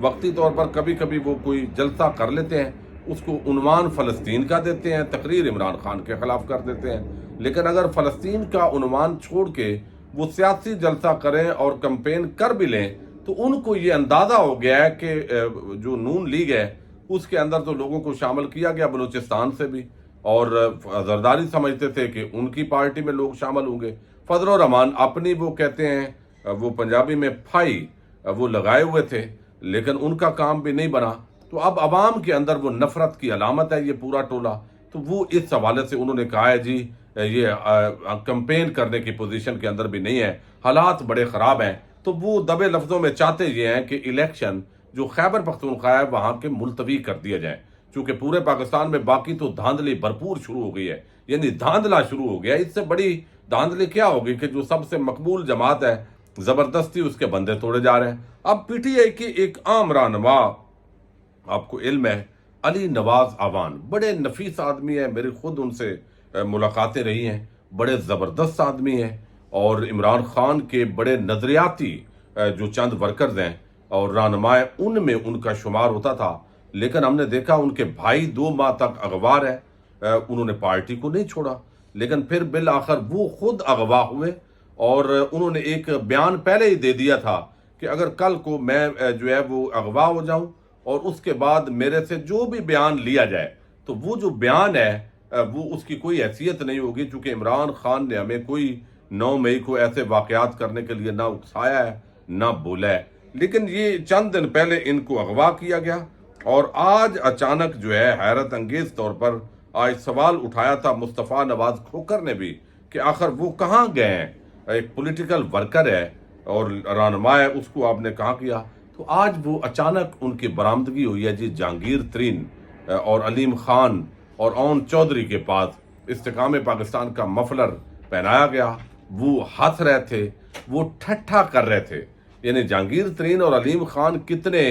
وقتی طور پر کبھی کبھی وہ کوئی جلسہ کر لیتے ہیں، اس کو عنوان فلسطین کا دیتے ہیں، تقریر عمران خان کے خلاف کر دیتے ہیں، لیکن اگر فلسطین کا عنوان چھوڑ کے وہ سیاسی جلسہ کریں اور کمپین کر بھی لیں تو ان کو یہ اندازہ ہو گیا ہے کہ جو نون لیگ ہے اس کے اندر تو لوگوں کو شامل کیا گیا بلوچستان سے بھی، اور زرداری سمجھتے تھے کہ ان کی پارٹی میں لوگ شامل ہوں گے۔ فضل الرحمان اپنی وہ کہتے ہیں وہ پنجابی میں پھائی وہ لگائے ہوئے تھے، لیکن ان کا کام بھی نہیں بنا، تو اب عوام کے اندر وہ نفرت کی علامت ہے یہ پورا ٹولہ۔ تو وہ اس حوالے سے انہوں نے کہا ہے جی یہ کمپین کرنے کی پوزیشن کے اندر بھی نہیں ہے، حالات بڑے خراب ہیں، تو وہ دبے لفظوں میں چاہتے یہ ہیں کہ الیکشن جو خیبر پختونخوا ہے وہاں کے ملتوی کر دیا جائے، چونکہ پورے پاکستان میں باقی تو دھاندلی بھرپور شروع ہو گئی ہے، یعنی دھاندلا شروع ہو گیا۔ اس سے بڑی دھاندلی کیا ہوگی کہ جو سب سے مقبول جماعت ہے زبردستی اس کے بندے توڑے جا رہے ہیں۔ اب پی ٹی آئی کی ایک عام رہنما، آپ کو علم ہے، علی نواز آوان، بڑے نفیس آدمی ہیں، میری خود ان سے ملاقاتیں رہی ہیں، بڑے زبردست آدمی ہیں، اور عمران خان کے بڑے نظریاتی جو چند ورکرز ہیں اور رہنما ہیں ان میں ان کا شمار ہوتا تھا، لیکن ہم نے دیکھا ان کے بھائی 2 ماہ تک اغوا ہے، انہوں نے پارٹی کو نہیں چھوڑا، لیکن پھر بالآخر وہ خود اغوا ہوئے، اور انہوں نے ایک بیان پہلے ہی دے دیا تھا کہ اگر کل کو میں جو ہے وہ اغوا ہو جاؤں اور اس کے بعد میرے سے جو بھی بیان لیا جائے تو وہ جو بیان ہے وہ اس کی کوئی حیثیت نہیں ہوگی، چونکہ عمران خان نے ہمیں کوئی 9 مئی کو ایسے واقعات کرنے کے لیے نہ اکسایا ہے نہ بولا ہے۔ لیکن یہ چند دن پہلے ان کو اغوا کیا گیا، اور آج اچانک جو ہے حیرت انگیز طور پر آج سوال اٹھایا تھا مصطفیٰ نواز کھوکھر نے بھی کہ آخر وہ کہاں گئے ہیں، ایک پولیٹیکل ورکر ہے اور رہنما ہے، اس کو آپ نے کہاں کیا؟ تو آج وہ اچانک ان کی برآمدگی ہوئی ہے جی جہانگیر ترین اور علیم خان اور اون چودھری کے پاس استحکام پاکستان کا مفلر پہنایا گیا، وہ ہنس رہے تھے، وہ ٹھٹھا کر رہے تھے، یعنی جہانگیر ترین اور علیم خان کتنے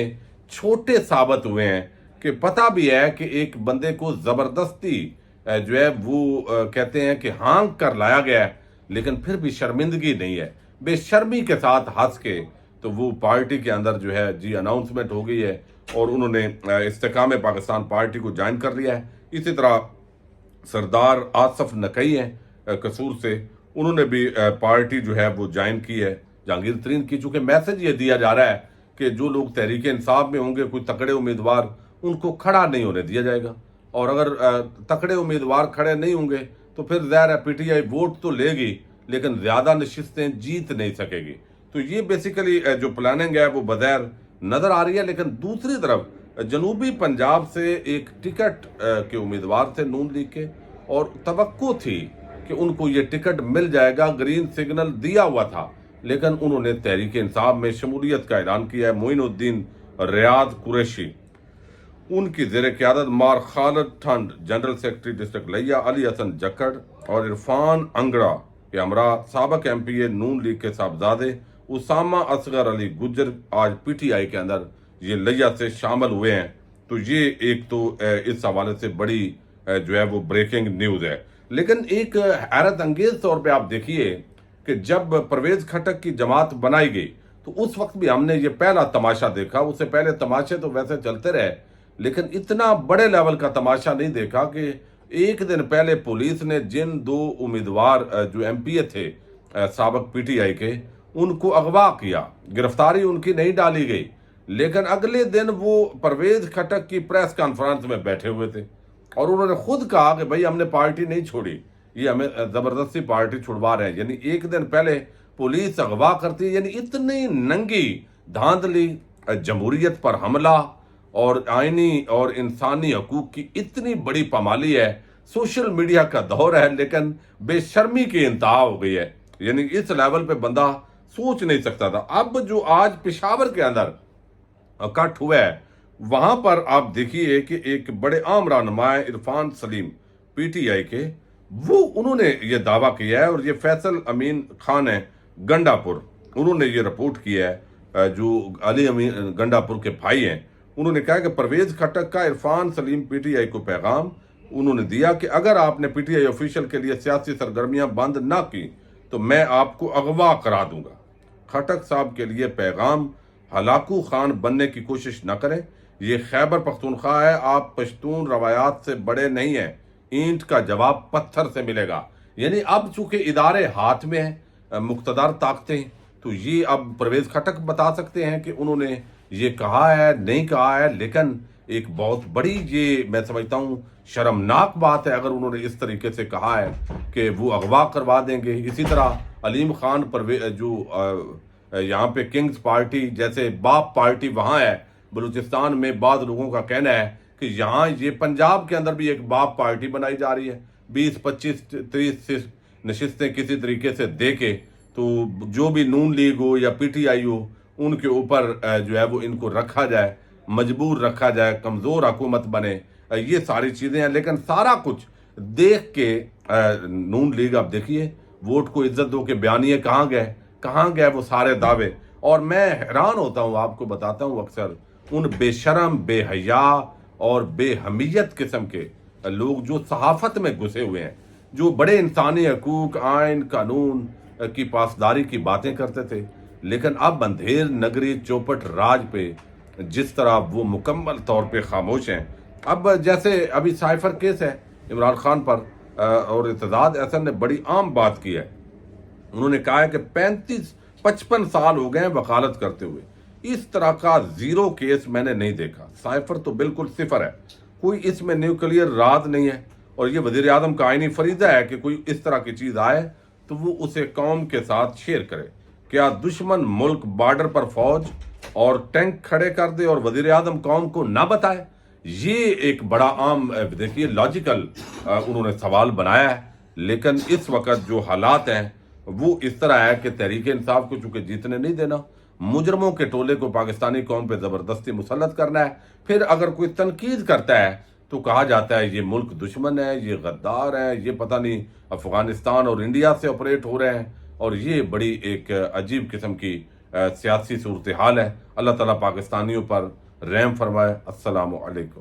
چھوٹے ثابت ہوئے ہیں کہ پتہ بھی ہے کہ ایک بندے کو زبردستی جو ہے وہ کہتے ہیں کہ ہانک کر لایا گیا ہے، لیکن پھر بھی شرمندگی نہیں ہے، بے شرمی کے ساتھ ہنس کے تو وہ پارٹی کے اندر جو ہے جی اناؤنسمنٹ ہو گئی ہے اور انہوں نے استحکام پاکستان پارٹی کو جوائن کر لیا ہے۔ اسی طرح سردار آصف نقی ہیں قصور سے، انہوں نے بھی پارٹی جو ہے وہ جوائن کی ہے جہانگیر ترین کی، چونکہ میسج یہ دیا جا رہا ہے کہ جو لوگ تحریک انصاف میں ہوں گے کوئی تکڑے امیدوار ان کو کھڑا نہیں ہونے دیا جائے گا، اور اگر تکڑے امیدوار کھڑے نہیں ہوں گے تو پھر ظاہر ہے پی ٹی آئی ووٹ تو لے گی لیکن زیادہ نشستیں جیت نہیں سکے گی۔ تو یہ بیسیکلی جو پلاننگ ہے وہ بظاہر نظر آ رہی ہے، لیکن دوسری طرف جنوبی پنجاب سے ایک ٹکٹ کے امیدوار تھے نون لیگ کے، اور توقع تھی کہ ان کو یہ ٹکٹ مل جائے گا، گرین سگنل دیا ہوا تھا، لیکن انہوں نے تحریک انصاف میں شمولیت کا اعلان کیا ہے۔ معین الدین ریاض قریشی ان کی زیر قیادت، مار خالد ٹھنڈ جنرل سیکرٹری ڈسٹرکٹ لیا، علی حسن جکڑ اور عرفان انگڑا کے ہمراہ سابق ایم پی اے نون لیگ کے صاحبزادے اسامہ اصغر علی گجر آج پی ٹی آئی کے اندر یہ لیا سے شامل ہوئے ہیں۔ تو یہ ایک تو اس حوالے سے بڑی جو ہے وہ بریکنگ نیوز ہے، لیکن ایک حیرت انگیز طور پہ آپ دیکھیے کہ جب پرویز خٹک کی جماعت بنائی گئی تو اس وقت بھی ہم نے یہ پہلا تماشا دیکھا، اس سے پہلے تماشے تو ویسے چلتے رہے لیکن اتنا بڑے لیول کا تماشا نہیں دیکھا کہ ایک دن پہلے پولیس نے جن 2 امیدوار جو ایم پی اے تھے سابق پی ٹی آئی کے ان کو اغوا کیا، گرفتاری ان کی نہیں ڈالی گئی، لیکن اگلے دن وہ پرویز خٹک کی پریس کانفرنس میں بیٹھے ہوئے تھے اور انہوں نے خود کہا کہ بھائی ہم نے پارٹی نہیں چھوڑی، یہ ہمیں زبردستی پارٹی چھڑوا رہے ہیں، یعنی ایک دن پہلے پولیس اغوا کرتی ہے، یعنی اتنی ننگی دھاندلی، جمہوریت پر حملہ اور آئینی اور انسانی حقوق کی اتنی بڑی پامالی ہے۔ سوشل میڈیا کا دور ہے لیکن بے شرمی کی انتہا ہو گئی ہے، یعنی اس لیول پہ بندہ سوچ نہیں سکتا تھا۔ اب جو آج پشاور کے اندر اکٹھ ہوا ہے وہاں پر آپ دیکھیے کہ ایک بڑے عام رہنما عرفان سلیم پی ٹی آئی کے، وہ انہوں نے یہ دعویٰ کیا ہے، اور یہ فیصل امین خان ہے گنڈا پور، انہوں نے یہ رپورٹ کیا ہے، جو علی امین گنڈا پور کے بھائی ہیں، انہوں نے کہا کہ پرویز خٹک کا عرفان سلیم پی ٹی آئی کو پیغام انہوں نے دیا کہ اگر آپ نے پی ٹی آئی آفیشل کے لیے سیاسی سرگرمیاں بند نہ کی تو میں آپ کو اغوا کرا دوں گا۔ خٹک صاحب کے لیے پیغام، ہلاکو خان بننے کی کوشش نہ کریں. یہ خیبر پختونخوا ہے، آپ پشتون روایات سے بڑے نہیں ہیں. اینٹ کا جواب پتھر سے ملے گا. یعنی اب چونکہ ادارے ہاتھ میں ہیں، مقتدر طاقتیں، تو یہ اب پرویز خٹک بتا سکتے ہیں کہ انہوں نے یہ کہا ہے نہیں کہا ہے. لیکن ایک بہت بڑی یہ میں سمجھتا ہوں شرمناک بات ہے اگر انہوں نے اس طریقے سے کہا ہے کہ وہ اغوا کروا دیں گے. اسی طرح علیم خان جو یہاں پہ کنگز پارٹی جیسے باپ پارٹی وہاں ہے بلوچستان میں، بعض لوگوں کا کہنا ہے کہ یہاں یہ پنجاب کے اندر بھی ایک باپ پارٹی بنائی جا رہی ہے. 20 25 30 نشستیں کسی طریقے سے دے کے، تو جو بھی نون لیگ ہو یا پی ٹی آئی ہو ان کے اوپر جو ہے وہ ان کو رکھا جائے، مجبور رکھا جائے، کمزور حکومت بنے. یہ ساری چیزیں ہیں. لیکن سارا کچھ دیکھ کے نون لیگ اب دیکھیے ووٹ کو عزت دو کے بیانیے کہاں گئے وہ سارے دعوے. اور میں حیران ہوتا ہوں، آپ کو بتاتا ہوں، اکثر ان بے شرم، بے حیا اور بے حمیت قسم کے لوگ جو صحافت میں گھسے ہوئے ہیں، جو بڑے انسانی حقوق، آئین، قانون کی پاسداری کی باتیں کرتے تھے، لیکن اب اندھیر نگری چوپٹ راج پہ جس طرح وہ مکمل طور پہ خاموش ہیں. اب جیسے ابھی سائفر کیس ہے عمران خان پر، اور ارتضاد احسن نے بڑی عام بات کی ہے. انہوں نے کہا ہے کہ 55 سال ہو گئے ہیں وکالت کرتے ہوئے، اس طرح کا زیرو کیس میں نے نہیں دیکھا. سائفر تو بالکل صفر ہے، کوئی اس میں نیوکلیئر رات نہیں ہے. اور یہ وزیر اعظم کا آئینی فریضہ ہے کہ کوئی اس طرح کی چیز آئے تو وہ اسے قوم کے ساتھ شیئر کرے. کیا دشمن ملک بارڈر پر فوج اور ٹینک کھڑے کر دے اور وزیر اعظم قوم کو نہ بتائے؟ یہ ایک بڑا عام دیکھیے لاجیکل انہوں نے سوال بنایا ہے. لیکن اس وقت جو حالات ہیں وہ اس طرح ہے کہ تحریک انصاف کو چونکہ جیتنے نہیں دینا، مجرموں کے ٹولے کو پاکستانی قوم پہ زبردستی مسلط کرنا ہے. پھر اگر کوئی تنقید کرتا ہے تو کہا جاتا ہے یہ ملک دشمن ہے، یہ غدار ہے، یہ پتہ نہیں افغانستان اور انڈیا سے آپریٹ ہو رہے ہیں. اور یہ بڑی ایک عجیب قسم کی سیاسی صورتحال ہے. اللہ تعالیٰ پاکستانیوں پر رحم فرمائے. السلام علیکم.